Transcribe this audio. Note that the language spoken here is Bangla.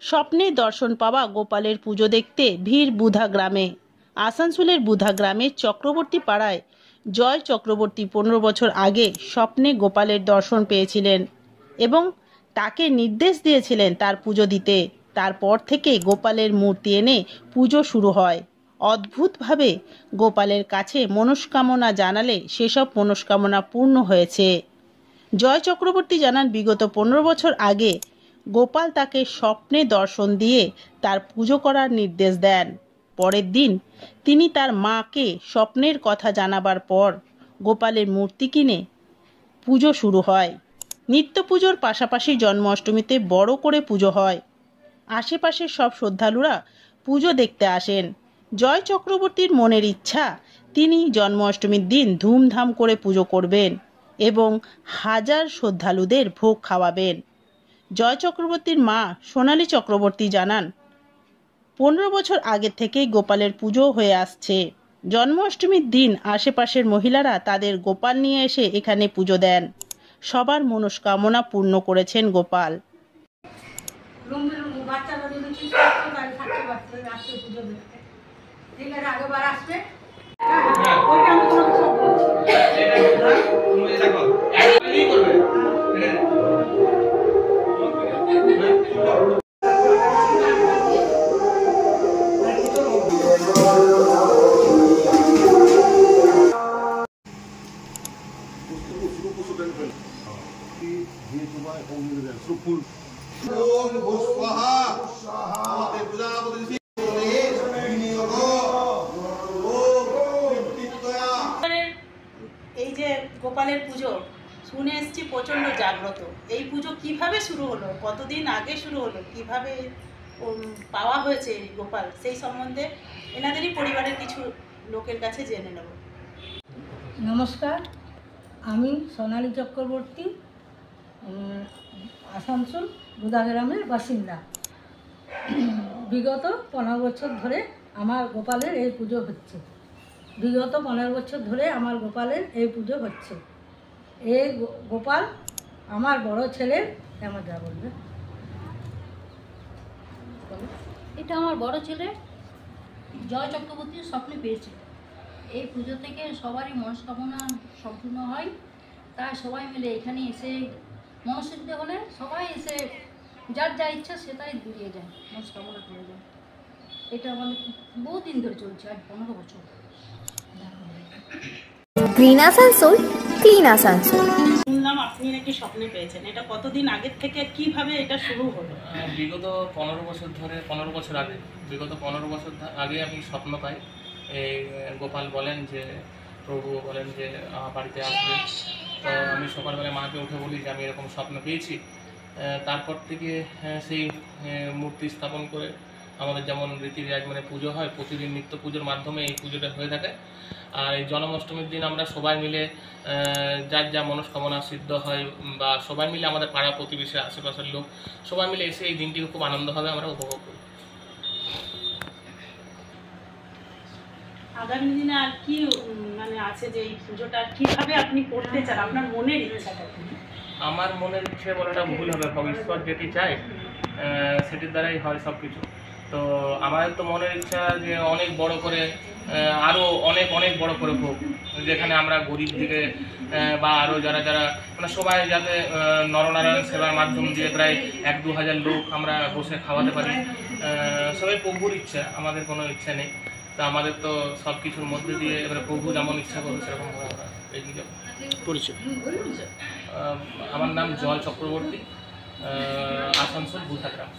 স্বপ্নে দর্শন পাওয়া গোপালের পুজো দেখতে ভিড় বুধা গ্রামে। আসানসোলের বুধা গ্রামের চক্রবর্তী পাড়ায় জয় চক্রবর্তী 15 বছর আগে স্বপ্নে গোপালের দর্শন পেয়েছিলেন এবং তাকে নির্দেশ দিয়েছিলেন তার পুজো দিতে। তারপর থেকে গোপালের মূর্তি এনে পুজো শুরু হয়। অদ্ভুতভাবে গোপালের কাছে মনস্কামনা জানালে সেসব মনস্কামনা পূর্ণ হয়েছে। জয় চক্রবর্তী জানান, বিগত 15 বছর আগে গোপাল তাকে স্বপ্নে দর্শন দিয়ে তার পুজো করার নির্দেশ দেন। পরের দিন তিনি তার মাকে স্বপ্নের কথা জানাবার পর গোপালের মূর্তি কিনে পুজো শুরু হয়। নিত্য পুজোর পাশাপাশি জন্মাষ্টমীতে বড় করে পুজো হয়। আশেপাশের সব শ্রদ্ধালুরা পুজো দেখতে আসেন। জয় চক্রবর্তীর মনের ইচ্ছা, তিনি জন্মাষ্টমীর দিন ধুমধাম করে পুজো করবেন এবং হাজার শ্রদ্ধালুদের ভোগ খাওয়াবেন। জয় চক্রবর্তীর মা সোনালী চক্রবর্তী জানান, 15 বছর আগে থেকেই গোপালের পুজো হয়ে আসছে। জন্মাষ্টমীর দিন আশেপাশের মহিলারা তাদের গোপাল নিয়ে এসে এখানে পুজো দেন। সবার মনস্কামনা পূর্ণ করেছেন গোপাল। এই যে গোপালের পুজো শুনে এসেছি প্রচন্ড জাগ্রত। এই পুজো কিভাবে শুরু হলো, কতদিন আগে শুরু হলো, কিভাবে পাওয়া হয়েছে গোপাল, সেই সম্বন্ধে এনাদেরই পরিবারের কিছু লোকের কাছে জেনে নেব। নমস্কার, আমি সোনালী চক্রবর্তী, আসানসোল বুধা গ্রামের বাসিন্দা। বিগত 15 বছর ধরে আমার গোপালের এই পুজো হচ্ছে। বিগত 15 বছর ধরে আমার গোপালের এই পুজো হচ্ছে। এই গোপাল আমার বড় ছেলের, আমার যা বলবে, এটা আমার বড় ছেলে জয় চক্রবর্তীর স্বপ্নে পেয়েছে। এই পুজো থেকে সবারই মনস্কামনা সম্পূর্ণ হয়, তাই সবাই মিলে এখানে এসে মনসিদ্ধ হলে সবাই এসে যার যা ইচ্ছা সেটাই দিয়ে যায়, মনস্কামনা করে যায়। এটা আমাদের বহুদিন ধরে চলছে, আজ 15 বছর। Green Asansol, clean Asansol. শুনলাম আপনি নাকি স্বপ্নে পেয়েছেন, এটা কতদিন আগের থেকে, কিভাবে এটা শুরু হলো? বিগত 15 বছর আগে আগে আমি স্বপ্ন পাই। এই গোপাল বলেন যে, প্রভু বলেন যে আমার বাড়িতে আসবে। তো আমি সকালবেলা মাকে উঠে বলি যে আমি এরকম স্বপ্ন পেয়েছি। তারপর থেকে সেই মূর্তি স্থাপন করে আমাদের যেমন রীতি রেওয়াজ মানে পুজো হয়, প্রতিদিন নিত্য পুজোর মাধ্যমে এই পুজোটা হয়ে থাকে। আর এই জন্মাষ্টমীর দিন আমরা সবাই মিলে যার যা মনস্কামনা সিদ্ধ হয়, বা সবাই মিলে আমাদের পাড়া প্রতিবেশী আশেপাশের লোক সবাই মিলে এসে এই দিনটিকে খুব আনন্দভাবে আমরা উপভোগ করি। আগামী দিনে আর কি মানে আছে যে এই পুজোটা কিভাবে আপনি করতে চান, আপনার মনের ইচ্ছাটা? আমার মনের ইচ্ছে বলাটা ভুল হবে, ঈশ্বর যেটি চায় সেটির দ্বারাই হয় সব কিছু। তো আমাদের তো মনের ইচ্ছা যে অনেক বড় করে, আরও অনেক বড় করে হোক, যেখানে আমরা গরিব দিকে বা আরও যারা মানে সবাই যাতে নরনারায়ণ সেবার মাধ্যম দিয়ে প্রায় 1-2 হাজার লোক আমরা বসে খাওয়াতে পারি। সবাই প্রভুর ইচ্ছা, আমাদের কোনো ইচ্ছা নেই। তা আমাদের তো সব কিছুর মধ্যে দিয়ে এবারে প্রভু যেমন ইচ্ছা করবে সেরকমভাবে আমরা এগিয়ে যাব। পরিচয়? আমার নাম জয় চক্রবর্তী, আসানসোল বুধা গ্রাম।